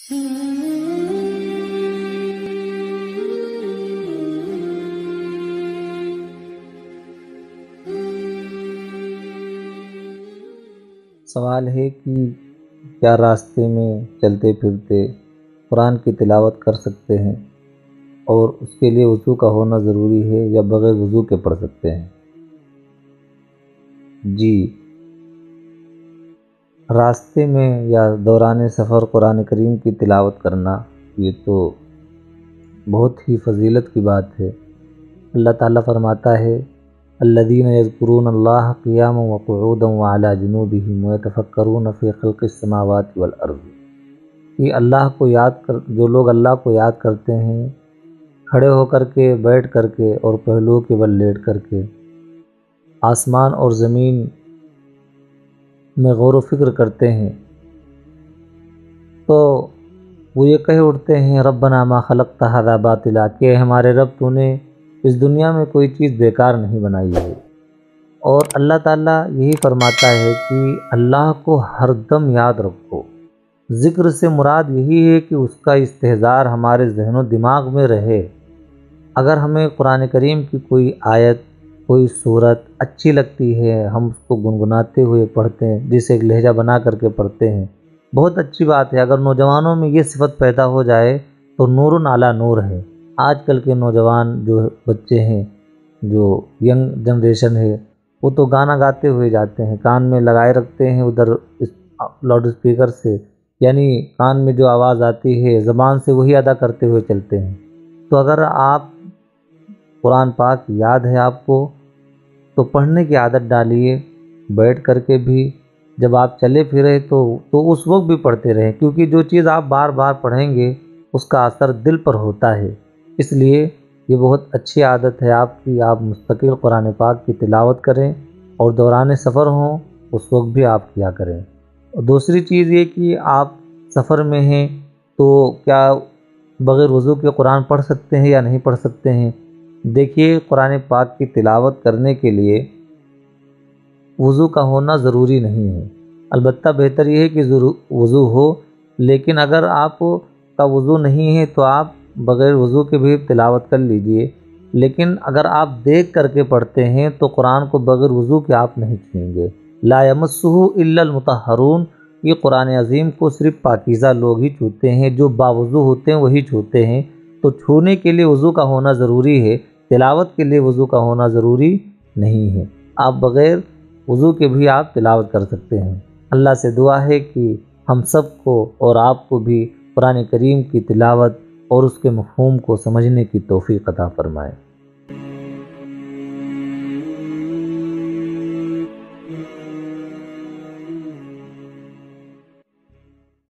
سوال ہے کہ کیا راستے میں چلتے پھرتے قرآن کی تلاوت کر سکتے ہیں اور اس کے لیے وضو کا ہونا ضروری ہے یا بغیر وضو کے پڑھ سکتے ہیں؟ جی، راستے میں یا دوران سفر قرآن کریم کی تلاوت کرنا یہ تو بہت ہی فضیلت کی بات ہے۔ اللہ تعالیٰ فرماتا ہے الذین یذکرون اللہ قیاما وقعودا وعلی جنوبہم ویتفکرون فی خلق السماوات والارض، یہ اللہ کو جو لوگ اللہ کو یاد کرتے ہیں کھڑے ہو کر کے، بیٹھ کر کے اور پہلوؤں کے بل لیٹ کر کے، آسمان اور زمین میں غور و فکر کرتے ہیں، تو وہ یہ کہہ اٹھتے ہیں ربنا ما خلقت ھذا باطلا، کہ ہمارے رب تو نے اس دنیا میں کوئی چیز بیکار نہیں بنائی ہے۔ اور اللہ تعالیٰ یہی فرماتا ہے کہ اللہ کو ہر دم یاد رکھو۔ ذکر سے مراد یہی ہے کہ اس کا استحضار ہمارے ذہن و دماغ میں رہے۔ اگر ہمیں قرآن کریم کی کوئی آیت، کوئی صورت اچھی لگتی ہے، ہم اس کو گنگناتے ہوئے پڑھتے ہیں، جسے ایک لہجہ بنا کر کے پڑھتے ہیں، بہت اچھی بات ہے۔ اگر نوجوانوں میں یہ صفت پیدا ہو جائے تو نور علی نور ہے۔ آج کل کے نوجوان جو بچے ہیں، جو ینگ جنریشن ہے، وہ تو گانا گاتے ہوئے جاتے ہیں، کان میں لگائے رکھتے ہیں ادھر لاؤڈ اسپیکر سے، یعنی کان میں جو آواز آتی ہے زبان سے وہی ادا کرتے ہوئے چلتے ہیں۔ تو اگر آپ قرآن پاک یاد ہے آپ کو تو پڑھنے کی عادت ڈالیے، بیٹھ کر کے بھی، جب آپ چلے پھرے تو اس وقت بھی پڑھتے رہیں، کیونکہ جو چیز آپ بار بار پڑھیں گے اس کا اثر دل پر ہوتا ہے۔ اس لیے یہ بہت اچھی عادت ہے آپ کی، آپ مستقل قرآن پاک کی تلاوت کریں اور دوران سفر ہوں اس وقت بھی آپ کیا کریں۔ اور دوسری چیز یہ کہ آپ سفر میں ہیں تو کیا بغیر وضو کے قرآن پڑھ سکتے ہیں یا نہیں پڑھ سکتے ہیں؟ دیکھیے، قرآن پاک کی تلاوت کرنے کے لیے وضو کا ہونا ضروری نہیں ہے، البتہ بہتر یہ ہے کہ وضو ہو، لیکن اگر آپ کا وضو نہیں ہے تو آپ بغیر وضو کے بھی تلاوت کر لیجئے۔ لیکن اگر آپ دیکھ کر کے پڑھتے ہیں تو قرآن کو بغیر وضو کے آپ نہیں چھوئیں گے۔ لا یمسہ الا المطہرون، یہ قرآن عظیم کو صرف پاکیزہ لوگ ہی چھوتے ہیں، جو باوضو ہوتے ہیں وہی چھوتے ہیں۔ تو چھونے کے لیے وضو کا ہونا ضروری ہے، تلاوت کے لیے وضو کا ہونا ضروری نہیں ہے۔ آپ بغیر وضو کے بھی آپ تلاوت کر سکتے ہیں۔ اللہ سے دعا ہے کہ ہم سب کو اور آپ کو بھی قرآن کریم کی تلاوت اور اس کے مفہوم کو سمجھنے کی توفیق عطا فرمائے۔